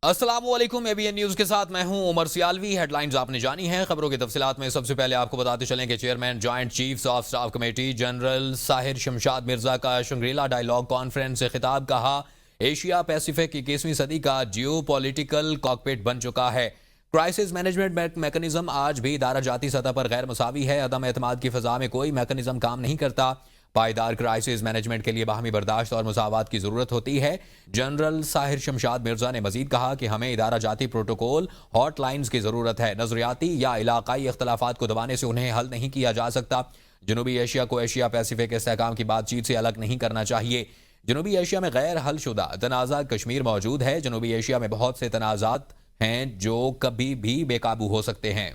अस्सलामुअलैकुम। ABN news के साथ मैं हूं उमर सियालवी। हेडलाइंस आपने जानी हैं। खबरों की तफसीलात में सबसे पहले आपको बताते चलें कि chairman joint chiefs of staff committee general Sahir Shamshad Mirza का शंग्रीला डायलॉग कॉन्फ्रेंस से खिताब। कहा, एशिया पैसिफिक 21वीं सदी का जियो पॉलिटिकल कॉकपिट बन चुका है। क्राइसिस मैनेजमेंट मैकेनिज्म आज भी इदारा जाती सतह पर गैर मसावी है। अदम एतमाद की फिजा में कोई मैकेनिज्म काम नहीं करता। पायदार क्राइसिस मैनेजमेंट के लिए बाहमी बर्दाश्त और मुसावात की जरूरत होती है। जनरल साहिर शमशाद मिर्जा ने मजीद कहा कि हमें इदारा जाती प्रोटोकॉल हॉटलाइंस की जरूरत है। नजरियाती या इलाकाई इख्तलाफात को दबाने से उन्हें हल नहीं किया जा सकता। जनूबी एशिया को एशिया पैसिफिक इस्तेहकाम की बातचीत से अलग नहीं करना चाहिए। जनूबी एशिया में गैर हल शुदा तनाज़ा कश्मीर मौजूद है। जनूबी एशिया में बहुत से तनाज़ात हैं जो कभी भी बेकाबू हो सकते हैं।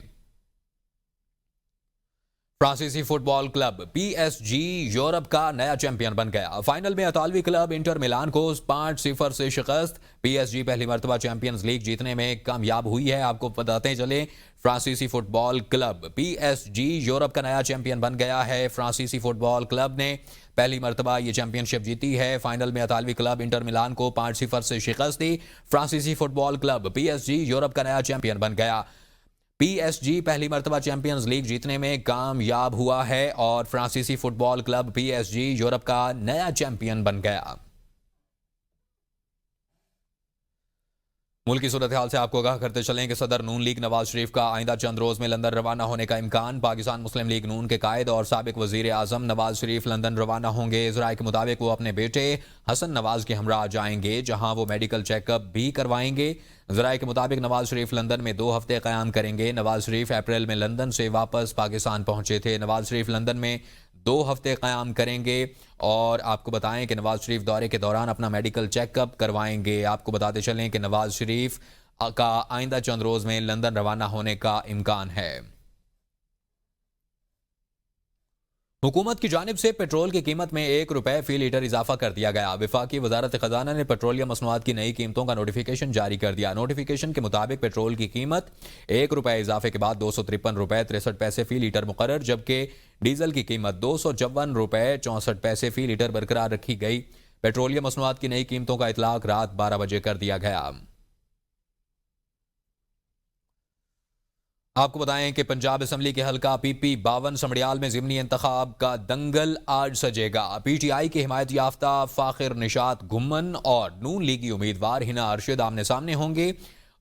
फ्रांसीसी फुटबॉल क्लब पीएसजी यूरोप का नया चैंपियन बन गया। फाइनल में इतालवी क्लब इंटर मिलान को 5-0 से शिकस्त। पीएसजी पहली मर्तबा चैंपियंस लीग जीतने में कामयाब हुई है। आपको बताते चले, फ्रांसीसी फुटबॉल क्लब पीएसजी यूरोप का नया चैंपियन बन गया है। फ्रांसीसी फुटबॉल क्लब ने पहली मर्तबा ये चैंपियनशिप जीती है। फाइनल में इतालवी क्लब इंटर मिलान को 5-0 से शिकस्त दी। फ्रांसीसी फुटबॉल क्लब पीएसजी यूरोप का नया चैंपियन बन गया। पीएसजी पहली मर्तबा चैंपियंस लीग जीतने में कामयाब हुआ है और फ्रांसीसी फुटबॉल क्लब पीएसजी यूरोप का नया चैंपियन बन गया। मुल्क की सूरत हाल से आपको आगाह करते चलें कि सदर नून लीग नवाज शरीफ का आइंदा चंद रोज में लंदन रवाना होने का इम्कान। पाकिस्तान मुस्लिम लीग नून के कायद और साबिक वजीर आजम नवाज शरीफ लंदन रवाना होंगे। इस राय के मुताबिक वो अपने बेटे हसन नवाज के हमरा जाएंगे, जहां वो मेडिकल चेकअप भी करवाएंगे। जराये के मुताबिक नवाज शरीफ लंदन में 2 हफ्ते क़याम करेंगे। नवाज शरीफ अप्रैल में लंदन से वापस पाकिस्तान पहुंचे थे। नवाज शरीफ लंदन में 2 हफ्ते क़याम करेंगे और आपको बताएं कि नवाज शरीफ दौरे के दौरान अपना मेडिकल चेकअप करवाएंगे। आपको बताते चलें कि नवाज शरीफ का आइंदा चंद रोज में लंदन रवाना होने का इम्कान है। हुकूमत की जानिब से पेट्रोल की कीमत में ₹1 फी लीटर इजाफा कर दिया गया। विफाकी वजारत खजाना ने पेट्रोलियम मसनूआत की नई कीमतों का नोटिफिकेशन जारी कर दिया। नोटिफिकेशन के मुताबिक पेट्रोल की कीमत ₹1 इजाफे के बाद ₹253.63 फी लीटर मुकर्रर, जबकि डीजल की कीमत ₹254.64 फी लीटर बरकरार रखी गई। पेट्रोलियम मसनूआत की नई कीमतों का इतलाक रात 12 बजे कर दिया गया। आपको बताएं कि पंजाब असम्बली के हल्का PP 52 समड़ियाल में ज़िमनी इंतखाब का दंगल आज सजेगा। PTI के हिमायत याफ्ता फाखिर निशात घुम्मन और नून लीगी उम्मीदवार हिना अरशद आमने सामने होंगे।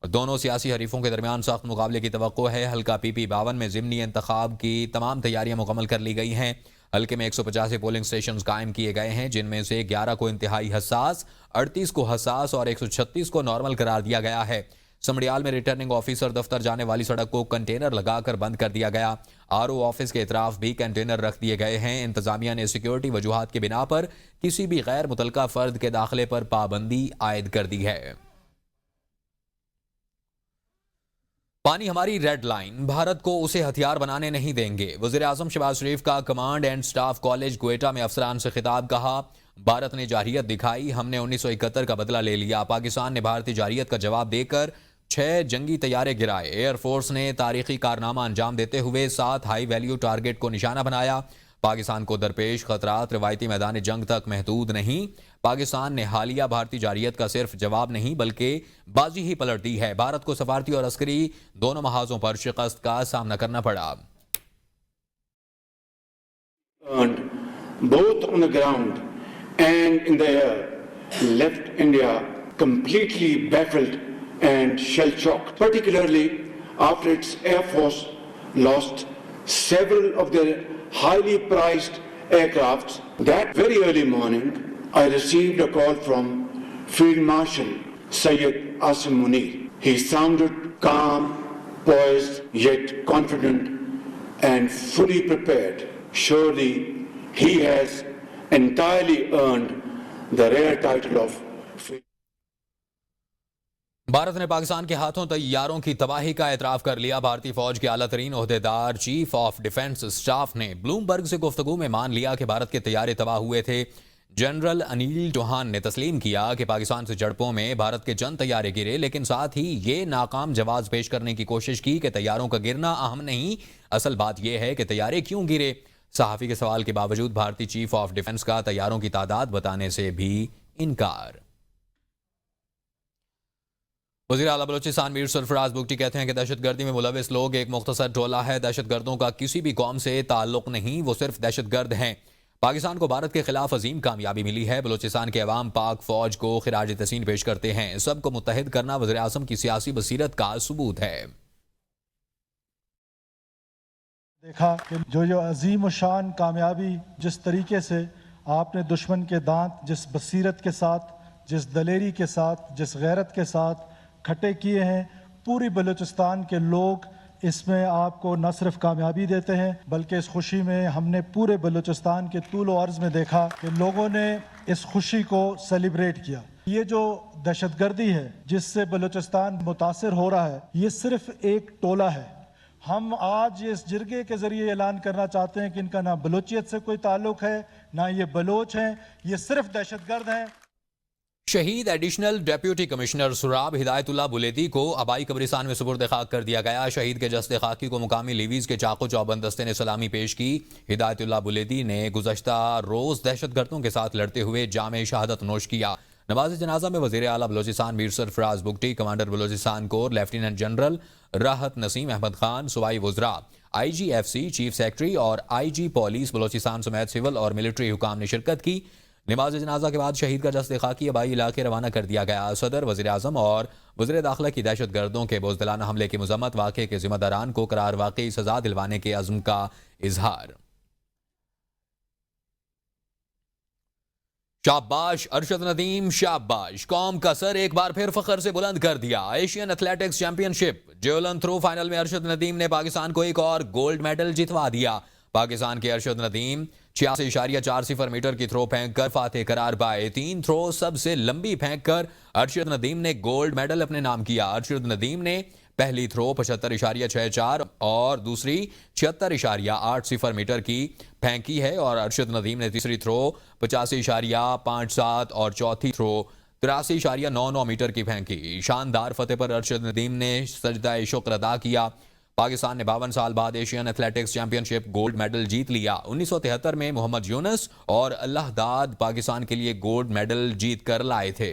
दोनों सियासी हरीफों के दरमियान सख्त मुकाबले की तवक्को है। हल्का PP 52 में ज़िमनी इंतखाब की तमाम तैयारियां मुकम्मल कर ली गई हैं। हल्के में 185 पोलिंग स्टेशन कायम किए गए हैं, जिनमें से 11 को इंतहाई हसास, 38 को हसास और 136 को नॉर्मल करार दिया गया है। समड़ियाल में रिटर्निंग ऑफिसर दफ्तर जाने वाली सड़क को कंटेनर लगाकर बंद कर दिया गया। RO ऑफिस के इतराफ भी कंटेनर रख दिए गए हैं। इंतजामिया ने सिक्योरिटी वजूहात की बिना पर किसी भी गैर मुतलका फर्द के दाखिले पर पाबंदी आयद कर दी है। पानी हमारी रेड लाइन, भारत को उसे हथियार बनाने नहीं देंगे। वज़ीर आज़म शहबाज शरीफ का command and staff college Quetta में अफसरान से खिताब। कहा, भारत ने जारहियत दिखाई, हमने 1971 का बदला ले लिया। पाकिस्तान ने भारतीय जारहियत का जवाब देकर 6 जंगी तैयारे गिराए। एयरफोर्स ने तारीखी कारनामा अंजाम देते हुए 7 हाई वैल्यू टारगेट को निशाना बनाया। पाकिस्तान को दरपेश खतरात रवायती मैदान जंग तक महदूद नहीं। पाकिस्तान ने हालिया भारतीय जारहियत का सिर्फ जवाब नहीं बल्कि बाजी ही पलट दी है। भारत को सफारती और अस्करी दोनों महाजों पर शिकस्त का सामना करना पड़ा। Both on the ground and in the air left India completely baffled and shell-shocked, particularly after its Air Force lost several of their highly prized aircrafts. That very early morning, I received a call from Field Marshal Syed Asim Munir. He sounded calm, poised, yet confident and fully prepared. Surely he has entirely earned the rare title of Bharat ने पाकिस्तान के हाथों तैयारों की तबाही का एतराफ कर लिया। भारतीय फौज के आला तरीन ओहदेदार चीफ ऑफ डिफेंस स्टाफ ने ब्लूमबर्ग से गुफ्तगू में मान लिया कि भारत के तैयारे तबाह हुए थे। जनरल अनिल चौहान ने तस्लीम किया कि पाकिस्तान से झड़पों में भारत के चंद तैयारे गिरे, लेकिन साथ ही ये नाकाम जवाब पेश करने की कोशिश की कि तैयारों का गिरना अहम नहीं, असल बात यह है कि तैयारे क्यों गिरे। सहाफी के सवाल के बावजूद भारतीय चीफ ऑफ डिफेंस का तैयारों की तादाद बताने से भी इनकार। वज़ीर आला बलोचिस्तान मीर सरफराज बुगटी कहते हैं कि दहशतगर्दी में मुलविस लोग एक मुख्तसर टोला है। दहशतगर्दों का किसी भी कौम से ताल्लुक नहीं, वो सिर्फ दहशतगर्द हैं। पाकिस्तान को भारत के खिलाफ अजीम कामयाबी मिली है। बलोचिस्तान के अवाम पाक फौज को खिराज तहसीन पेश करते हैं। सबको मुत्तहिद करना वज़ीर आज़म की सियासी बसीरत का सबूत है। देखा कि जो अजीम शान कामयाबी जिस तरीके से आपने दुश्मन के दांत जिस बसीरत के साथ, जिस दलेरी के साथ, जिस गैरत के साथ खट्टे किए हैं, पूरी बलूचिस्तान के लोग इसमें आपको न सिर्फ कामयाबी देते हैं बल्कि इस खुशी में हमने पूरे बलूचिस्तान के तूल व अर्ज़ में देखा कि लोगों ने इस खुशी को सेलिब्रेट किया। ये जो दहशतगर्दी है जिससे बलूचिस्तान मुतासिर हो रहा है, ये सिर्फ एक टोला है। हम आज इस जिरगे के जरिए ऐलान करना चाहते हैं कि इनका ना बलूचियत से कोई ताल्लुक है, ना ये बलोच हैं, ये सिर्फ दहशतगर्द हैं। शहीद एडिशनल डेप्यूटी कमिश्नर सुराब हिदायतुल्लाह बुलेदी को आबाई कब्रिस्तान में सुपुर्द खाक कर दिया गया। शहीद के जस्ते खाकी को मुकामी लीवीज के चाको चौबंद दस्ते ने सलामी पेश की। हिदायतुल्लाह बुलेदी ने गुज़श्ता रोज दहशतगर्दों के साथ लड़ते हुए जामे शहादत नोश किया। नमाज जनाजा में वज़ीर आला Balochistan Mir Sarfaraz Bugti, commander Balochistan core lieutenant general राहत नसीम अहमद खान, सूबाई वज़रा, IGFC चीफ सेक्रेटरी और IG पुलिस बलोचिस्तान समेत सिविल और मिलिट्री हुकाम ने शिरकत की। नमाज जनाजा के बाद शहीद का जस्ते खाकी आबाई इलाके रवाना कर दिया गया। सदर, वज़ीर आज़म और वज़ीर दाखिला की दहशतगर्दों के बुज़दिलाना हमले की मज़म्मत, वाक़े के जिम्मेदारान को करार वाकई सजा दिलवाने के अज़्म का इजहार। शाबाश अरशद नदीम, शाबाश। कौम का सर एक बार फिर फखर से बुलंद कर दिया। Asian athletics championship javelin throw final में अरशद नदीम ने पाकिस्तान को एक और गोल्ड मेडल जितवा दिया। पाकिस्तान के अरशद नदीम 86.40 मीटर की थ्रो फेंक कर फातेह करार पाए। 3 थ्रो सबसे लंबी फेंक कर अरशद नदीम ने गोल्ड मेडल अपने नाम किया। अरशद नदीम ने पहली थ्रो 75.64 और दूसरी 76.80 मीटर की फेंकी है और अरशद नदीम ने तीसरी थ्रो 85.57 और चौथी थ्रो 83.99 मीटर की फेंकी। शानदार फतेह पर अरशद नदीम ने सजदा शुक्र अदा किया। पाकिस्तान ने 52 साल बाद Asian athletics championship gold medal जीत लिया। 1973 में मोहम्मद यूनुस और अल्लाह दाद पाकिस्तान के लिए गोल्ड मेडल जीत कर लाए थे।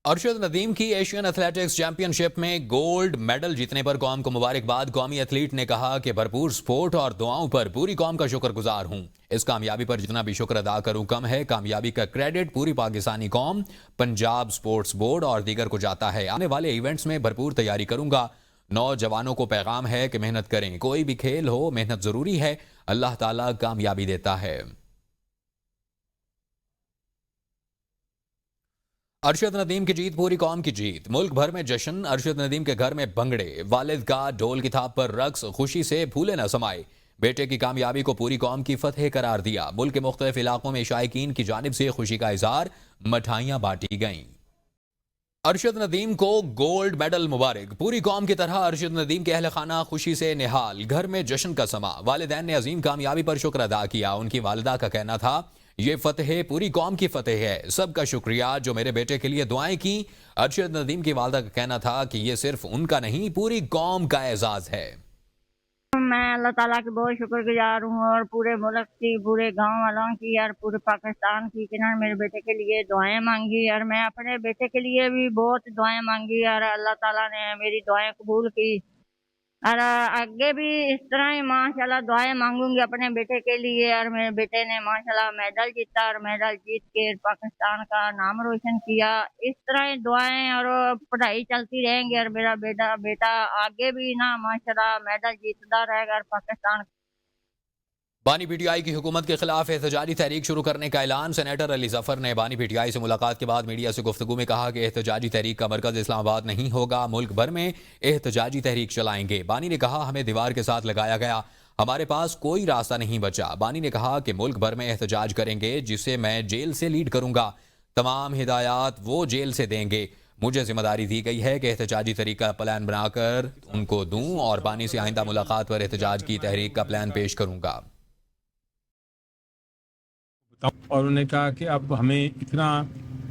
अरशद नदीम की एशियन एथलेटिक्स चैंपियनशिप में गोल्ड मेडल जीतने पर कौम को मुबारकबाद। कौमी एथलीट ने कहा कि भरपूर सपोर्ट और दुआओं पर पूरी कौम का शुक्रगुजार हूं। इस कामयाबी पर जितना भी शुक्र अदा करूं कम है। कामयाबी का क्रेडिट पूरी पाकिस्तानी कौम, पंजाब स्पोर्ट्स बोर्ड और दीगर को जाता है। आने वाले इवेंट्स में भरपूर तैयारी करूंगा। नौजवानों को पैगाम है कि मेहनत करें। कोई भी खेल हो, मेहनत जरूरी है। अल्लाह ताला कामयाबी देता है। अरशद नदीम की जीत पूरी कौम की जीत। मुल्क भर में जश्न। अरशद नदीम के घर में भंगड़े, वालिद का ढोल की थाप पर रक्स, खुशी से फूले न समाए। बेटे की कामयाबी को पूरी कौम की फतेह करार दिया। मुल्क के मुख्तलिफ इलाकों में शायकीन की जानिब से खुशी का इजहार, मिठाइयां बांटी गईं। अरशद नदीम को गोल्ड मेडल मुबारक। पूरी कौम की तरह अरशद नदीम के अहल खाना खुशी से निहाल। घर में जश्न का समा। वालिदैन ने अजीम कामयाबी पर शुक्र अदा किया। उनकी वालिदा का कहना था, ये फतेह पूरी कौम की फतेह है। सबका शुक्रिया जो मेरे बेटे के लिए दुआएं की। अरशद नदीम की वालिदा का कहना था कि ये सिर्फ उनका नहीं, पूरी कौम का एजाज है। मैं अल्लाह ताला की बहुत शुक्रगुजार हूँ और पूरे मुल्क की, पूरे गांव वालों की और पूरे पाकिस्तान की कि मेरे बेटे के लिए दुआएं मांगी और मैं अपने बेटे के लिए भी बहुत दुआएं मांगी और अल्लाह ताला ने मेरी दुआएं कबूल की और आगे भी इस तरह ही माशाल्लाह दुआएं मांगूंगी अपने बेटे के लिए। और मेरे बेटे ने माशाल्लाह मेडल जीता और मेडल जीत के पाकिस्तान का नाम रोशन किया। इस तरह ही दुआएं और पढ़ाई चलती रहेंगी और मेरा बेटा आगे भी ना माशाल्लाह मेडल जीतता रहेगा और पाकिस्तान। बानी पीटीआई की हुकूमत के खिलाफ एहतजाजी तहरीक शुरू करने का ऐलान। सेनेटर अली जफर ने बानी पीटीआई से मुलाकात के बाद मीडिया से गुफ्तगू में कहा कि एहतजाजी तहरीक का मरकज इस्लामाबाद नहीं होगा, मुल्क भर में एहतजाजी तहरीक चलाएंगे। बानी ने कहा, हमें दीवार के साथ लगाया गया, हमारे पास कोई रास्ता नहीं बचा। बानी ने कहा कि मुल्क भर में एहतजाज करेंगे जिसे मैं जेल से लीड करूंगा। तमाम हिदायत वो जेल से देंगे। मुझे जिम्मेदारी दी गई है कि एहतजाजी तहरीक का प्लान बनाकर उनको दूं और बानी से आइंदा मुलाकात पर एहतजाज की तहरीक का प्लान पेश करूंगा। और उन्होंने कहा कि अब हमें इतना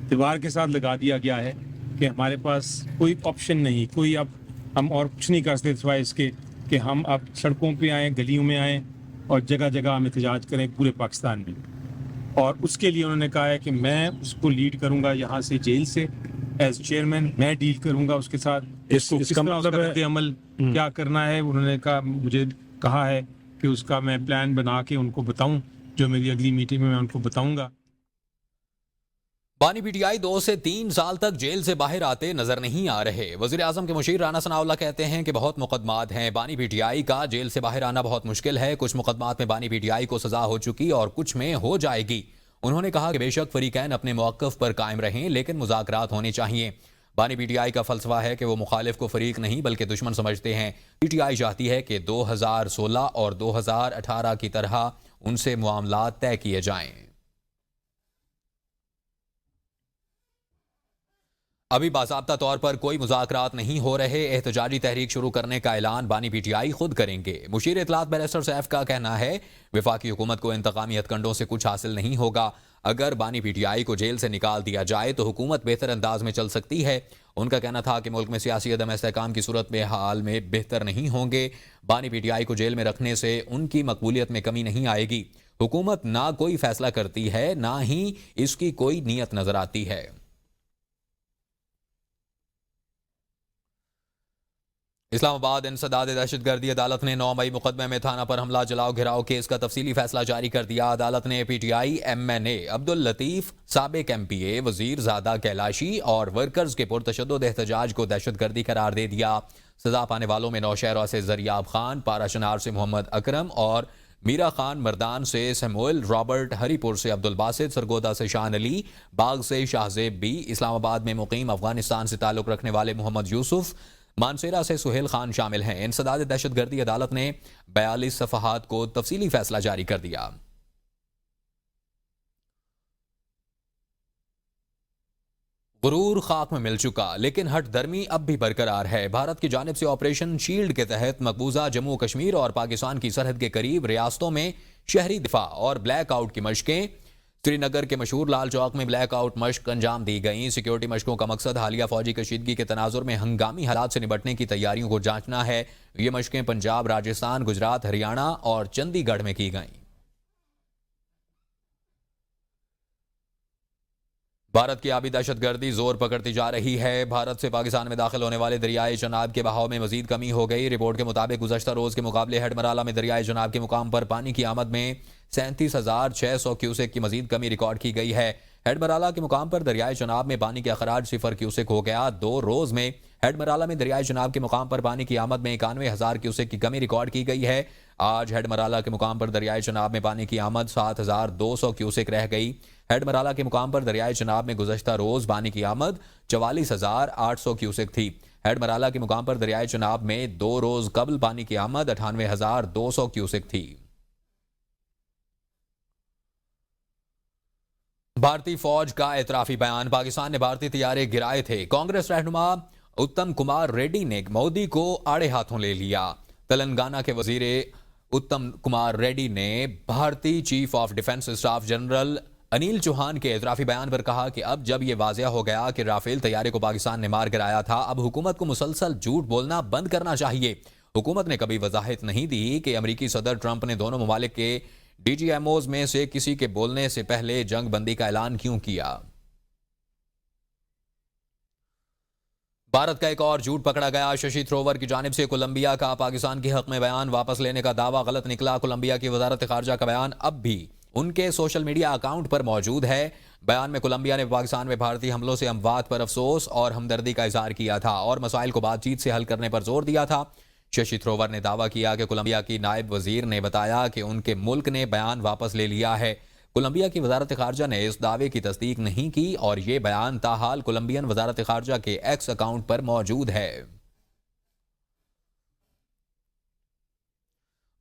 दीवार के साथ लगा दिया गया है कि हमारे पास कोई ऑप्शन नहीं, कोई अब हम और कुछ नहीं कर सकते सिवाय इसके कि हम अब सड़कों पे आएँ, गलियों में आएँ और जगह जगह हम एहतजाज करें पूरे पाकिस्तान में। और उसके लिए उन्होंने कहा है कि मैं उसको लीड करूंगा यहाँ से जेल से एज चेयरमैन मैं डील करूंगा उसके साथ। इसको किस इसका तरह उसका मतलब है- रद्द-ए-अमल क्या करना है, उन्होंने कहा मुझे कहा है कि उसका मैं प्लान बना के उनको बताऊं, जो मेरी अगली मीटिंग में मैं उनको बताऊंगा। बानी पीटीआई 2 से 3 साल तक जेल से बाहर आते नजर नहीं आ रहे। वजीर आजम के मुशीर राना सनाउल्लाह कहते हैं कि बहुत मुकदमात हैं, बानी पीटीआई का जेल से बाहर आना बहुत मुश्किल है। कुछ मुकदमात में बानी पीटीआई को सजा हो चुकी और कुछ में हो जाएगी। उन्होंने कहा कि बेशक फरीकैन अपने मौक़िफ़ पर कायम रहें, लेकिन मुज़ाकरात होने चाहिए। बानी पीटीआई का फलसफा है कि वो मुखालिफ को फरीक नहीं बल्कि दुश्मन समझते हैं। पीटीआई चाहती है कि 2016 और 2018 की तरह उनसे मामलात तय किए जाएं। अभी बाज़ाब्ता तौर पर कोई मुज़ाकरात नहीं हो रहे। एहतजाजी तहरीक शुरू करने का ऐलान बानी पीटीआई खुद करेंगे। मुशीर इत्तलात बैरिस्टर सैफ का कहना है वफाकी हुकूमत को इंतकामी हथकंडों से कुछ हासिल नहीं होगा। अगर बानी पीटीआई को जेल से निकाल दिया जाए तो हुकूमत बेहतर अंदाज में चल सकती है। उनका कहना था कि मुल्क में सियासी अदम इस्तेहकाम की सूरत में हाल में बेहतर नहीं होंगे। बानी पीटीआई को जेल में रखने से उनकी मकबूलियत में कमी नहीं आएगी। हुकूमत ना कोई फैसला करती है, ना ही इसकी कोई नीयत नजर आती है। इस्लामाबाद इंसदाद दहशतगर्दी अदालत ने 9 मई मुकदमे में थाना पर हमला जलाओ घिराव केस का तफसीली फैसला जारी कर दिया। अदालत ने पीटीआई एमएनए अब्दुल लतीफ, साबिक एमपीए वजीर ज़ादा कैलाशी और वर्कर्स के पुरतशद्दुद एहतजाज को दहशतगर्दी करार दे दिया। सजा पाने वालों में नौशहरा से जरियाब खान, पाराशनार से मोहम्मद अकरम और मीरा खान, मर्दान से सैमुअल रॉबर्ट, हरीपुर से अब्दुल बासित, सरगोदा से शान अली, बाग से शाहजेब बी, इस्लामाबाद में मुकीम अफगानिस्तान से ताल्लुक रखने वाले मोहम्मद यूसुफ, मानसेरा से सुहेल खान शामिल हैं। इंसदाद दहशतगर्दी अदालत ने 42 सफ़हात को तफसीली फैसला जारी कर दिया। गुरूर खाक में मिल चुका, लेकिन हट दर्मी अब भी बरकरार है। भारत की जानिब से ऑपरेशन शील्ड के तहत मकबूजा जम्मू कश्मीर और पाकिस्तान की सरहद के करीब रियासतों में शहरी दिफा और ब्लैक आउट की मशकें। श्रीनगर के मशहूर लाल चौक में ब्लैक आउट मश्क अंजाम दी गई। सिक्योरिटी मशकों का मकसद हालिया फौजी कशीदगी के तनाजुर में हंगामी हालात से निपटने की तैयारियों को जांचना है। ये मशकें पंजाब, राजस्थान, गुजरात, हरियाणा और चंडीगढ़ में की गईं। भारत की आबी दहशतगर्दी जोर पकड़ती जा रही है। भारत से पाकिस्तान में दाखिल होने वाले दरियाए चनाब के बहाव में मजीद कमी हो गई। रिपोर्ट के मुताबिक गुज़श्ता रोज के मुकाबले हेडमराला में दरियाए चनाब के मुकाम पर पानी की आमद में 37,600 क्यूसेक की मजीद कमी रिकॉर्ड की गई है। हेडमराला के मुकाम पर दरियाए चनाब में पानी के अखराज 0 क्यूसेक हो गया। 2 रोज में हेडमराला में दरियाए चनाब के मुकाम पर पानी की आमद में 91,000 क्यूसेक की कमी रिकॉर्ड की गई है। आज हेडमराला के मुकाम पर दरियाए चनाब में पानी की आमद 7,200 क्यूसेक रह गई। हेडमराला के मुकाम पर दरियाए चनाब में गुज़श्ता रोज पानी की आमद 44,800 क्यूसेक थी। हेडमराला के मुकाम पर दरियाए चनाब में 2 रोज कबल पानी की आमद 98,200 क्यूसेक थी। भारतीय फौज का एतराफी बयान। पाकिस्तान ने भारतीय तैयारे गिराए थे। कांग्रेस रहनुमा उत्तम कुमार रेड्डी ने मोदी को आड़े हाथों ले लिया। तेलंगाना के वजीर उत्तम कुमार रेड्डी ने भारतीय chief of defence staff general Anil Chauhan के एतराफी बयान पर कहा कि अब जब यह वाज़ेह हो गया कि राफेल तैयारे को पाकिस्तान ने मार गिराया था, अब हुकूमत को मुसलसल झूठ बोलना बंद करना चाहिए। हुकूमत ने कभी वजाहत नहीं दी कि अमरीकी सदर ट्रंप ने दोनों ममालिक के डीजीएमओज में से किसी के बोलने से पहले जंग बंदी का ऐलान क्यों किया। भारत का एक और झूठ पकड़ा गया। शशि थ्रोवर की जानिब से कोलंबिया का पाकिस्तान के हक में बयान वापस लेने का दावा गलत निकला। कोलंबिया की वजारत खारजा का बयान अब भी उनके सोशल मीडिया अकाउंट पर मौजूद है। बयान में कोलंबिया ने पाकिस्तान में भारतीय हमलों से अमवात पर अफसोस और हमदर्दी का इजहार किया था और मसाइल को बातचीत से हल करने पर जोर दिया था। शशि थ्रोवर ने दावा किया कि कोलंबिया की नायब वजीर ने बताया कि उनके मुल्क ने बयान वापस ले लिया है। कोलंबिया की वजारत खारजा ने इस दावे की तस्दीक नहीं की और यह बयान ताहाल कोलंबियन वजारत खारजा के एक्स अकाउंट पर मौजूद है।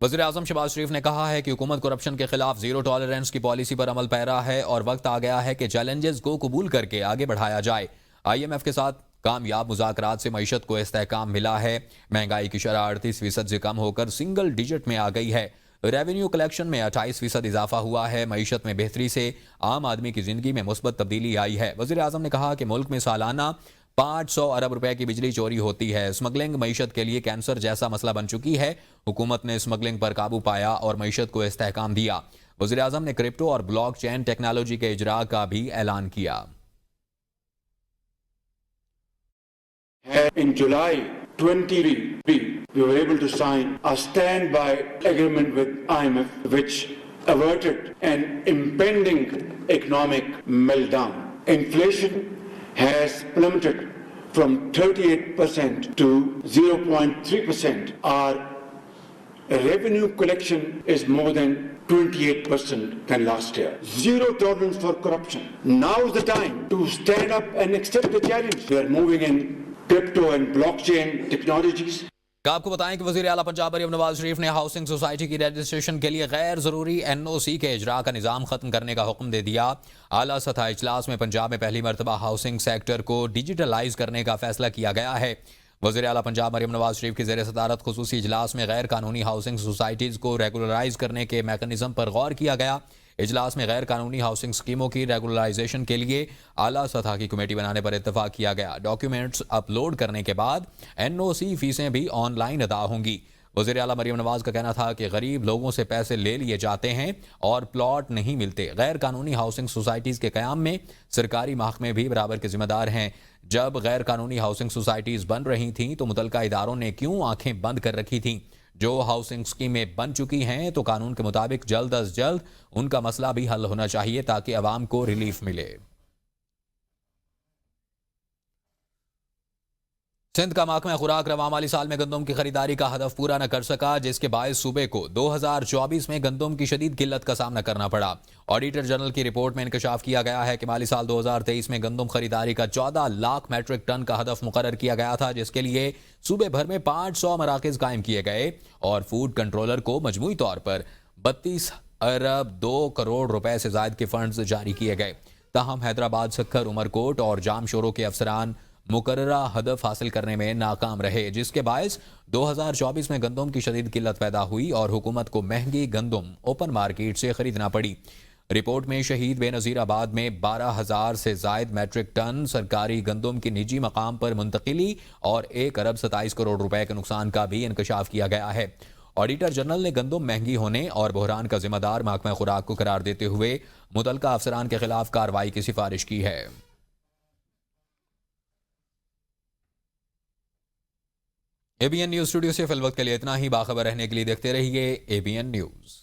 वज़ीर आज़म शहबाज शरीफ ने कहा है कि हुकूमत करप्शन के खिलाफ जीरो टॉलरेंस की पॉलिसी पर अमल पैरा है और वक्त आ गया है कि चैलेंजेस को कबूल करके आगे बढ़ाया जाए। IMF के साथ कामयाब मुज़ाकरात से मईशत को इस्तेहकाम मिला है। महंगाई की शरह 38% से कम होकर सिंगल डिजिट में आ गई है। रेवेन्यू कलेक्शन में 28% इजाफा हुआ है। मईशत में बेहतरी से आम आदमी की जिंदगी में मुस्बत तब्दीली आई है। वज़ीर आज़म ने कहा कि मुल्क में सालाना 500 अरब रुपए की बिजली चोरी होती है। स्मगलिंग मईशत के लिए कैंसर जैसा मसला बन चुकी है। हुकूमत ने स्मगलिंग पर काबू पाया और मईशत को इस्तेहकाम दिया। वज़ीर आज़म ने क्रिप्टो और ब्लॉकचेन टेक्नोलॉजी के इजरा का भी ऐलान किया। In July 2023, we were able to sign a standby agreement with IMF, which averted an impending economic meltdown. Inflation has plummeted from 38% to 0.3%. Our revenue collection is more than 28% than last year. Zero tolerance for corruption. Now is the time to stand up and accept the challenge. We are moving in crypto and blockchain technologies. आपको बताएं कि वज़ीर आला पंजाब मरियम नवाज शरीफ ने housing society की registration के लिए गैर ज़रूरी NOC के इजरा का निज़ाम ख़त्म करने का हुक्म दे दिया। आला सतह इजलास में पंजाब में पहली मरतबा हाउसिंग सेक्टर को डिजिटलाइज करने का फैसला किया गया है। वज़ीर आला पंजाब मरियम नवाज शरीफ की ज़ेर सदारत खुसूसी इजलास में गैर कानूनी हाउसिंग सोसाइटीज़ को रेगुलराइज करने के मैकेनिज़्म पर गौर किया गया। इजलास में गैर कानूनी हाउसिंग स्कीमों की रेगुलराइजेशन के लिए आला सतह की कमेटी बनाने पर इत्तफाक किया गया। डॉक्यूमेंट्स अपलोड करने के बाद NOC फीसें भी ऑनलाइन अदा होंगी। वज़ीर आला मरियम नवाज का कहना था कि गरीब लोगों से पैसे ले लिए जाते हैं और प्लॉट नहीं मिलते। गैर कानूनी हाउसिंग सोसाइटीज़ के क़याम में सरकारी महकमे भी बराबर के जिम्मेदार हैं। जब गैर कानूनी हाउसिंग सोसाइटीज़ बन रही थीं तो मुतल्लिका इदारों ने क्यों आंखें बंद कर रखी थीं? जो हाउसिंग स्कीमें बन चुकी हैं तो कानून के मुताबिक जल्द अज जल्द उनका मसला भी हल होना चाहिए ताकि अवाम को रिलीफ मिले। सिंध का महकमा खुराक रवा माली साल में गंदम की खरीदारी का हदफ पूरा न कर सका, जिसके बायस सूबे को 2024 में गंदम की शदीद किल्लत का सामना करना पड़ा। ऑडिटर जनरल की रिपोर्ट में इंकशाफ किया गया है कि माली साल 2023 में गंदम खरीदारी का 14 लाख मैट्रिक टन का हदफ मुकर्रर किया गया था, जिसके लिए सूबे भर में 500 मराकज़ कायम किए गए और फूड कंट्रोलर को मजमूई तौर पर 32 अरब 2 करोड़ रुपए से ज्यादा के फंड्स जारी किए गए। ताहम हैदराबाद, सक्खर, उमरकोट और जामशोरों के अफसरान मुकर्ररा हदफ हासिल करने में नाकाम रहे, जिसके बायस 2024 में गंदम की शदीद किल्लत पैदा हुई और हुकूमत को महंगी गंदम ओपन मार्केट से खरीदना पड़ी। रिपोर्ट में शहीद बेनज़ीराबाद में 12,000 से जायद मैट्रिक टन सरकारी गंदम की निजी मकाम पर मुंतकिली और 1 अरब 27 करोड़ रुपए के नुकसान का भी इंकशाफ किया गया है। ऑडिटर जनरल ने गंदम महंगी होने और बहरान का जिम्मेदार महकमा खुराक को करार देते हुए मुतल्लिका अफसरान के खिलाफ कार्रवाई की सिफारिश की है। ABN न्यूज़ स्टूडियो से फिल वक्त के लिए इतना ही। बाखबर रहने के लिए देखते रहिए ABN न्यूज़।